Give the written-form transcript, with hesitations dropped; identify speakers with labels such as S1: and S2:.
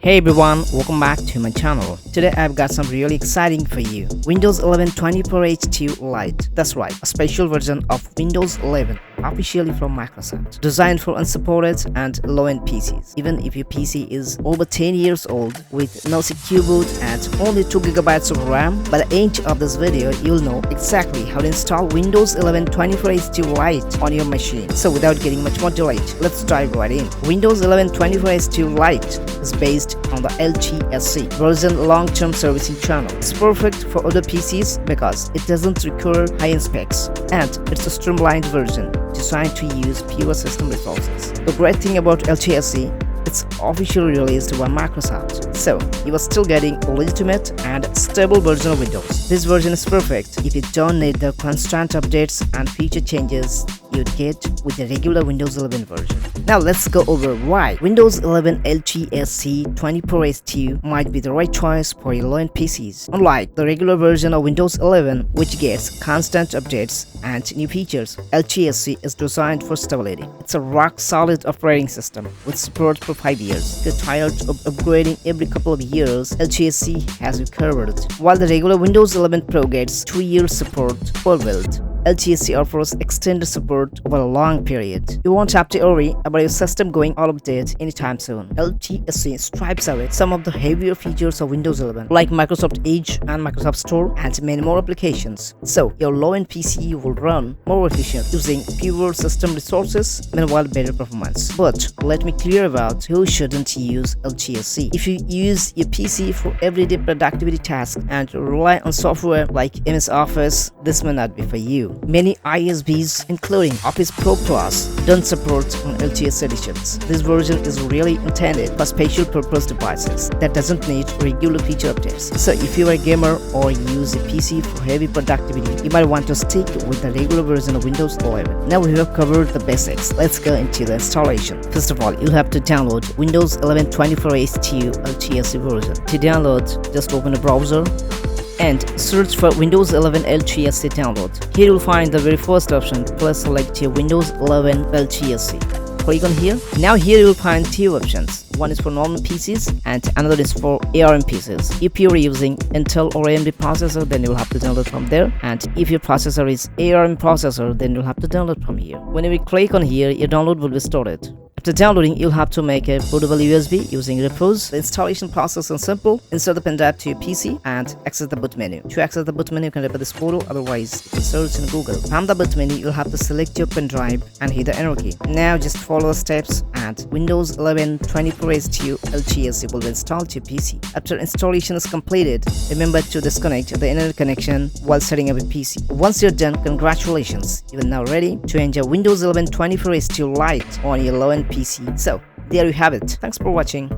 S1: Hey everyone, welcome back to my channel. Today I've got some really exciting for you. Windows 11 24H2 Lite. That's right, a special version of Windows 11 officially from Microsoft. Designed for unsupported and low-end PCs. Even if your PC is over 10 years old with no secure boot and only 2GB of RAM, by the end of this video you'll know exactly how to install Windows 11 24H2 Lite on your machine. So without getting much more delayed, let's dive right in. Windows 11 24H2 Lite is based on the LTSC version long-term servicing channel. It's perfect for other PCs because it doesn't require high-end specs and it's a streamlined version designed to use pure system resources. The great thing about LTSC, it's officially released by Microsoft, so you are still getting a legitimate and stable version of Windows. This version is perfect if you don't need the constant updates and feature changes you'd get with the regular Windows 11 version. Now let's go over why Windows 11 LTSC 24H2 might be the right choice for your low-end PCs. Unlike the regular version of Windows 11, which gets constant updates and new features, LTSC is designed for stability. It's a rock-solid operating system with support for 5 years. If you're tired of upgrading every couple of years, LTSC has you covered. While the regular Windows 11 Pro gets 2 years support for build, LTSC offers extended support over a long period. You won't have to worry about your system going out of date anytime soon. LTSC strips away some of the heavier features of Windows 11, like Microsoft Edge and Microsoft Store, and many more applications. So your low-end PC will run more efficient using fewer system resources, meanwhile better performance. But let me clear about who shouldn't use LTSC. If you use your PC for everyday productivity tasks and rely on software like MS Office, this may not be for you. Many ISVs, including Office Pro Plus, don't support LTSC editions. This version is really intended for special purpose devices that doesn't need regular feature updates. So if you are a gamer or use a PC for heavy productivity, you might want to stick with the regular version of Windows 11. Now we have covered the basics. Let's go into the installation. First of all, you'll have to download Windows 11 24H2 LTSC version. To download, just open a browser and search for Windows 11 LTSC download. Here you'll find the very first option. Plus select your Windows 11 LTSC. Click on here. Now here you'll find two options. One is for normal PCs and another is for ARM PCs. If you're using Intel or AMD processor, then you'll have to download from there, and if your processor is ARM processor, then you'll have to download from here. Whenever you click on here, your download will be started. After downloading, you'll have to make a bootable USB using repos. The installation process is simple. Insert the pen drive to your PC and access the boot menu. To access the boot menu, you can refer this photo, otherwise you can search in Google. From the boot menu, you'll have to select your pen drive and hit the enter key. Now just follow the steps and Windows 11 24H2 LTSC will be installed to your PC. After installation is completed, remember to disconnect the internet connection while setting up a PC. Once you're done, congratulations! You are now ready to enjoy Windows 11 24H2 Lite on your low-end PC. So, there you have it. Thanks for watching.